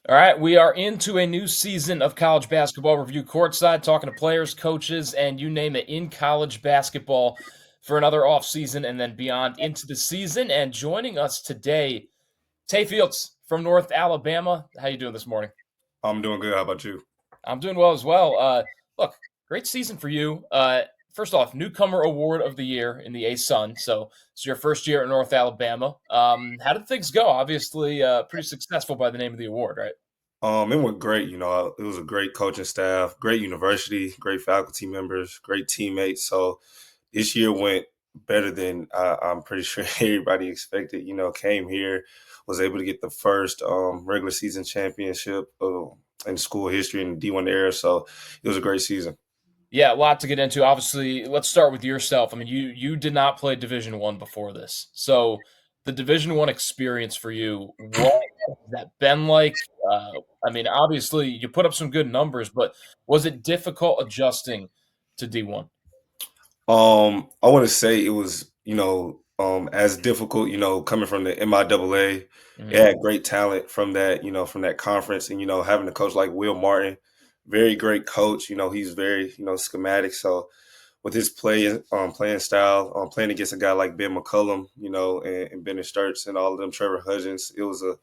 All right, we are into a new season of college basketball review courtside, talking to players, coaches, and you name it in college basketball for another off season and then beyond into the season. And joining us today, Taye Fields from North Alabama. How you doing this morning? I'm doing good. How about you? I'm doing well as well. Look, great season for you. First off, newcomer award of the year in the A-Sun. So it's your first year at North Alabama. How did things go? Obviously, pretty successful by the name of the award, right? It went great. It was a great coaching staff, great university, great faculty members, great teammates. So this year went better than I'm pretty sure everybody expected. Came here, was able to get the first regular season championship in school history in the D1 era. So it was a great season. Yeah, a lot to get into. Obviously, let's start with yourself. I mean, you did not play Division One before this, so the Division One experience for you, what has that been like? I mean, obviously, you put up some good numbers, but was it difficult adjusting to D1? I want to say it was, as difficult, coming from the MIAA. It Mhm. had great talent from that conference, and having a coach like Will Martin, very great coach. He's very, schematic. So with his playing style, playing against a guy like Ben McCullum, and Bennett Sturts and all of them, Trevor Hudgens, it was a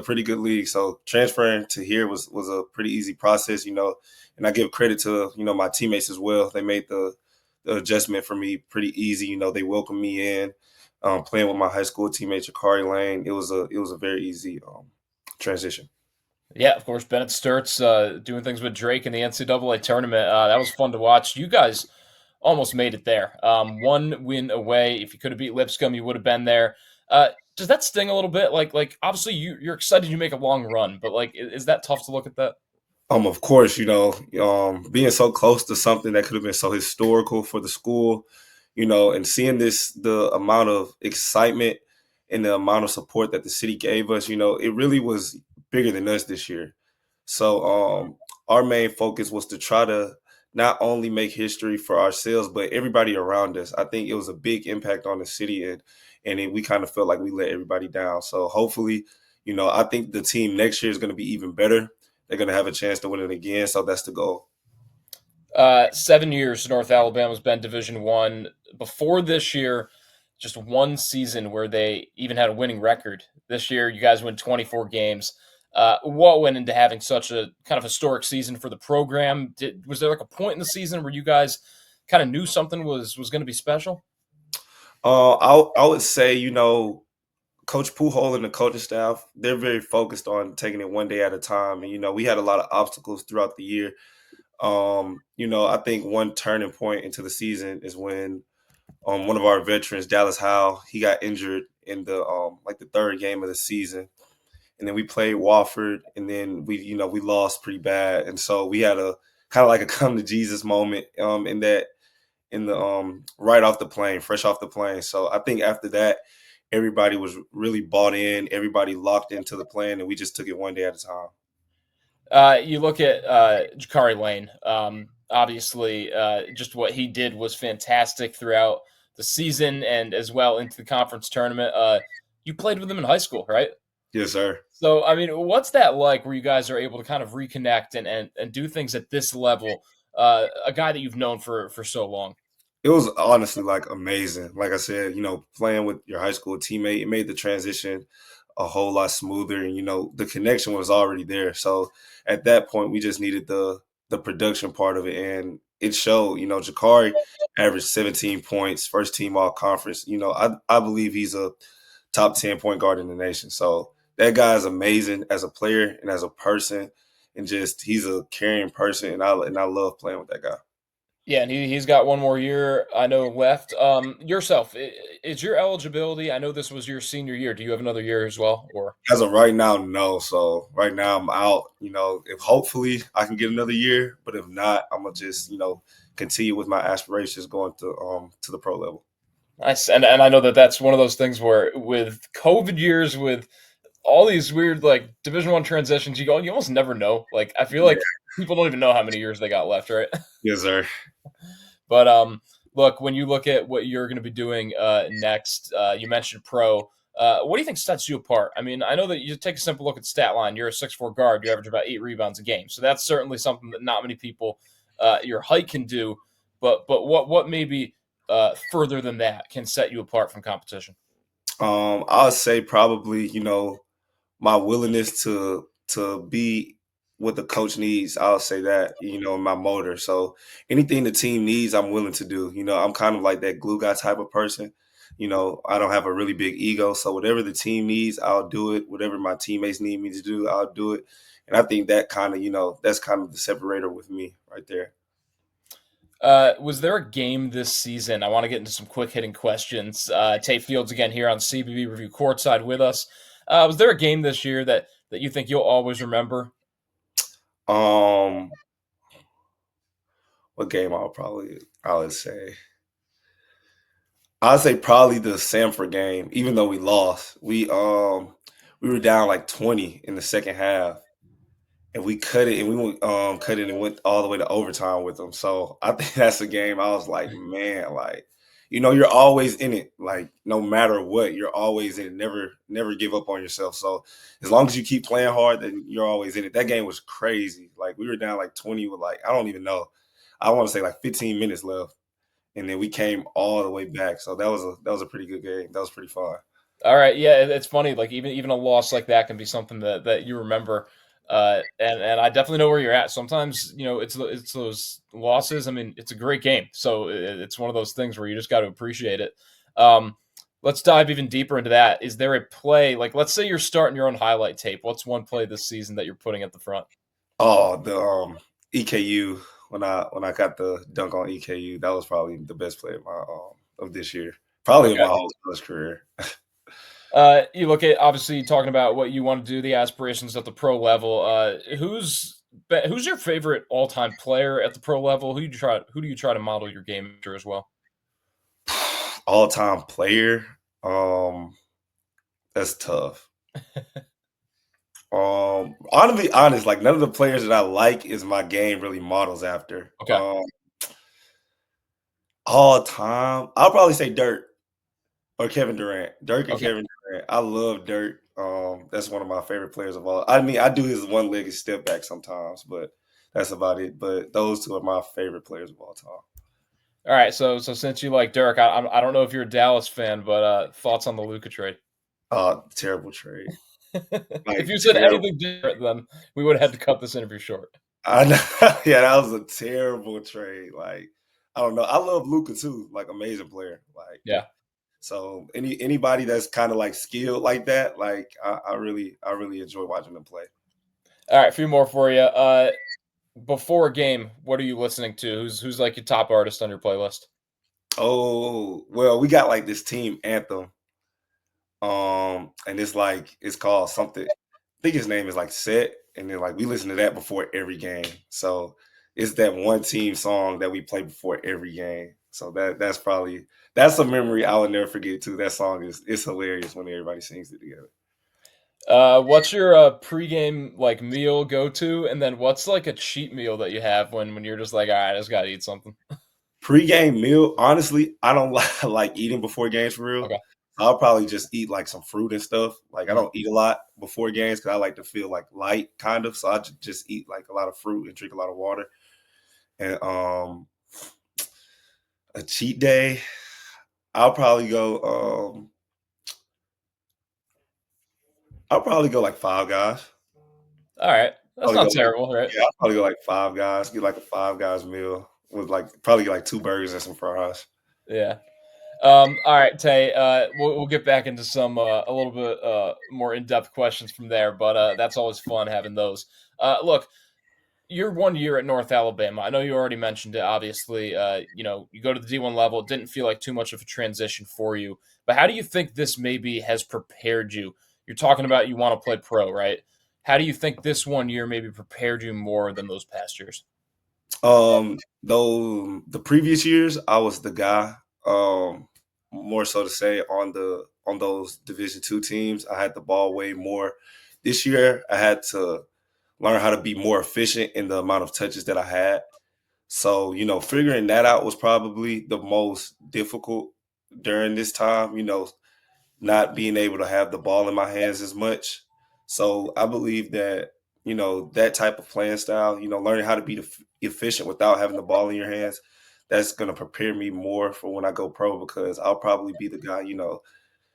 pretty good league. So transferring to here was a pretty easy process, and I give credit to my teammates as well. They made the adjustment for me pretty easy. They welcomed me in, playing with my high school teammate Jakari Lane. It was a very easy transition. Yeah, of course, Bennett Sturts doing things with Drake in the NCAA tournament. That was fun to watch. You guys almost made it there. One win away. If you could have beat Lipscomb, you would have been there. Does that sting a little bit? Like obviously you're excited you make a long run, but like, is that tough to look at that? Of course, being so close to something that could have been so historical for the school, and seeing the amount of excitement and the amount of support that the city gave us, it really was bigger than us this year. So our main focus was to try to not only make history for ourselves, but everybody around us. I think it was a big impact on the city, we kind of felt like we let everybody down. So hopefully, I think the team next year is going to be even better. They're going to have a chance to win it again. So that's the goal. 7 years North Alabama's been Division One. Before this year, just one season where they even had a winning record. This year, you guys win 24 games. What went into having such a kind of historic season for the program? Was there like a point in the season where you guys kind of knew something was going to be special? I would say, Coach Pujol and the coaching staff, they're very focused on taking it one day at a time. And, we had a lot of obstacles throughout the year. I think one turning point into the season is when one of our veterans, Dallas Howe, he got injured in the third game of the season. And then we played Wofford, and then we lost pretty bad. And so we had a kind of like a come to Jesus moment in the right off the plane, fresh off the plane. So I think after that, everybody was really bought in, everybody locked into the plan, and we just took it one day at a time. You look at Jakari Lane. Obviously, just what he did was fantastic throughout the season and as well into the conference tournament. You played with him in high school, right? Yes, sir. So, I mean, what's that like where you guys are able to kind of reconnect and do things at this level? A guy that you've known for so long. It was honestly like amazing. Like I said, playing with your high school teammate, it made the transition a whole lot smoother, and the connection was already there. So at that point, we just needed the production part of it, and it showed. Jakari averaged 17 points, first team all conference. I believe he's a top 10 point guard in the nation. So that guy is amazing as a player and as a person, and just he's a caring person, and I love playing with that guy. Yeah, and he's got one more year I know left. Yourself, is your eligibility? I know this was your senior year. Do you have another year as well, or? As of right now, no. So right now I'm out. If hopefully I can get another year, but if not, I'm gonna just continue with my aspirations going to the pro level. Nice, and I know that that's one of those things where with COVID years, with all these weird like Division One transitions, you almost never know. Like I feel Yeah. like people don't even know how many years they got left, right? Yes, sir. But look, when you look at what you're going to be doing next, you mentioned pro. What do you think sets you apart? I mean, I know that you take a simple look at the stat line. You're a 6'4" guard. You average about 8 rebounds a game. So that's certainly something that not many people your height can do. But what maybe further than that can set you apart from competition? I'll say probably, my willingness to be what the coach needs. I'll say that, my motor. So anything the team needs, I'm willing to do. I'm kind of like that glue guy type of person. I don't have a really big ego. So whatever the team needs, I'll do it. Whatever my teammates need me to do, I'll do it. And I think that kind of, that's kind of the separator with me right there. Was there a game this season? I want to get into some quick hitting questions. Taye Fields again here on CBB Review Courtside with us. Was there a game this year that you think you'll always remember? Um, what game I would say. I'd say probably the Samford game, even though we lost. We were down like 20 in the second half, and we cut it, and we went cut it and went all the way to overtime with them. So I think that's a game I was like, man, like, you're always in it. Like, no matter what, you're always in it. Never give up on yourself. So as long as you keep playing hard, then you're always in it. That game was crazy. Like, we were down like 20 with like, I don't even know. I want to say like 15 minutes left, and then we came all the way back. So that was a pretty good game. That was pretty fun. All right, yeah, it's funny. Like even a loss like that can be something that you remember. And I definitely know where you're at. Sometimes it's those losses. I mean, it's a great game, so it's one of those things where you just got to appreciate it. Um, let's dive even deeper into that. Is there a play like let's say you're starting your own highlight tape? What's one play this season that you're putting at the front? Oh, the EKU when I got the dunk on EKU, that was probably the best play of my of this year, probably of Okay. my whole college career. You look at obviously talking about what you want to do, the aspirations at the pro level. Who's your favorite all time player at the pro level? Who do you try to model your game after as well? All time player, um, that's tough. I'm to be honest, like none of the players that I like is my game really models after. Okay. All time, I'll probably say Dirk or Kevin Durant. Dirk and Okay. Kevin Durant. I love Dirk. That's one of my favorite players of all. I mean, I do his one-legged step back sometimes, but that's about it. But those two are my favorite players of all time. All right. So since you like Dirk, I don't know if you're a Dallas fan, but thoughts on the Luka trade? Terrible trade. If Like you said terrible. anything different, then we would have had to cut this interview short. I know. Yeah, that was a terrible trade. Like, I don't know. I love Luca too. Like, amazing player. Like, Yeah. so anybody that's kind of like skilled like that, like, I really enjoy watching them play. All right. A few more for you. Before a game, what are you listening to? Who's like your top artist on your playlist? Oh, well, we got like this team anthem. And it's called something. I think his name is like Set, and then like we listen to that before every game. So it's that one team song that we play before every game. So that's a memory I will never forget too. That song is it's hilarious when everybody sings it together. What's your pregame like meal go to, and then what's like a cheat meal that you have when you're just like, all right, I just gotta eat something. Pre-game meal, honestly, I don't like eating before games for real. Okay. I'll probably just eat like some fruit and stuff. Like I Mhm. don't eat a lot before games because I like to feel like light, kind of. So I just eat like a lot of fruit and drink a lot of water. And a cheat day, I'll probably go. I'll probably go like Five Guys. All right, that's Probably go not like terrible, right? Yeah, I'll probably go like Five Guys. Get like a Five Guys meal with like probably get like two burgers and some fries. Yeah. All right, Tay. We'll get back into some a little bit more in depth questions from there, but that's always fun having those. Look, your 1 year at North Alabama. I know you already mentioned it. Obviously, you go to the D1 level. It didn't feel like too much of a transition for you. But how do you think this maybe has prepared you? You're talking about you want to play pro, right? How do you think this 1 year maybe prepared you more than those past years? Though the previous years, I was the guy. More so to say on those Division II teams, I had the ball way more. This year, I had to learn how to be more efficient in the amount of touches that I had. So, figuring that out was probably the most difficult during this time. not being able to have the ball in my hands as much. So I believe that, that type of playing style, learning how to be efficient without having the ball in your hands, that's going to prepare me more for when I go pro, because I'll probably be the guy,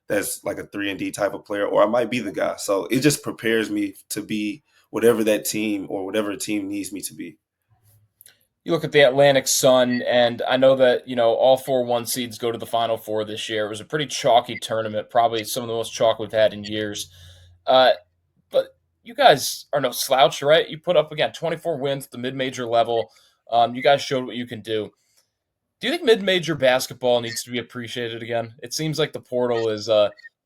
that's like a 3-and-D type of player, or I might be the guy. So it just prepares me to be whatever that team or whatever team needs me to be. You look at the Atlantic Sun, and I know that all 4 1 seeds go to the Final Four this year. It was a pretty chalky tournament, probably some of the most chalk we've had in years. Uh, but you guys are no slouch, right? You put up again 24 wins at the mid-major level. You guys showed what you can do. Do you think mid-major basketball needs to be appreciated again? It seems like the portal is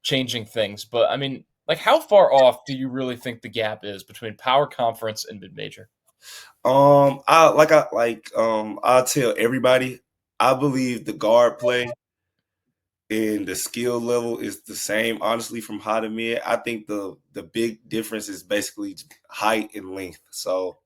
changing things, but I mean, like, how far off do you really think the gap is between power conference and mid-major? I'll tell everybody, I believe the guard play and the skill level is the same, honestly, from high to mid. I think the big difference is basically height and length. So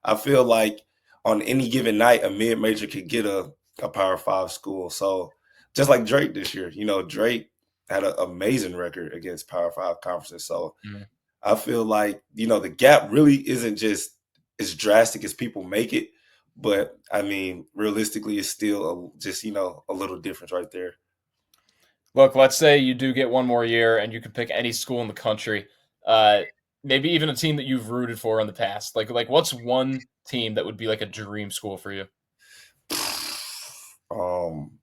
I feel like on any given night, a mid major could get a Power Five school. So just like Drake this year, Drake had an amazing record against Power Five conferences. So Mhm. I feel like, the gap really isn't just as drastic as people make it. But I mean, realistically, it's still just, a little difference right there. Look, let's say you do get one more year and you can pick any school in the country, uh, maybe even a team that you've rooted for in the past. Like what's one team that would be like a dream school for you? Um,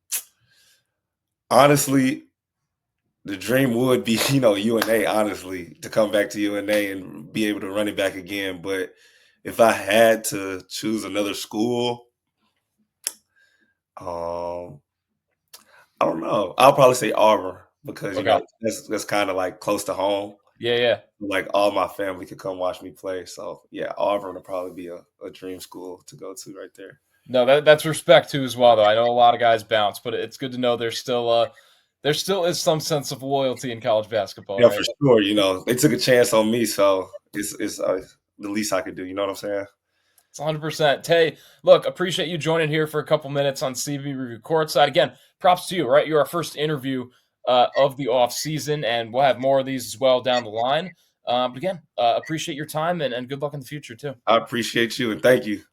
Honestly, the dream would be, UNA, honestly, to come back to UNA and be able to run it back again. But if I had to choose another school, um, I don't know. I'll probably say Auburn, because, Okay. that's kind of like close to home. Yeah, yeah. Like all my family could come watch me play. So yeah, Auburn would probably be a dream school to go to right there. No, that's respect too as well though. I know a lot of guys bounce, but it's good to know there still is some sense of loyalty in college basketball, Yeah, right? for sure. They took a chance on me, so it's the least I could do. You know what I'm saying? It's 100%. Tay, look, appreciate you joining here for a couple minutes on CB Review Courtside. Again, props to you, right? You're our first interview of the off season, and we'll have more of these as well down the line. But again, appreciate your time and good luck in the future too. I appreciate you and thank you.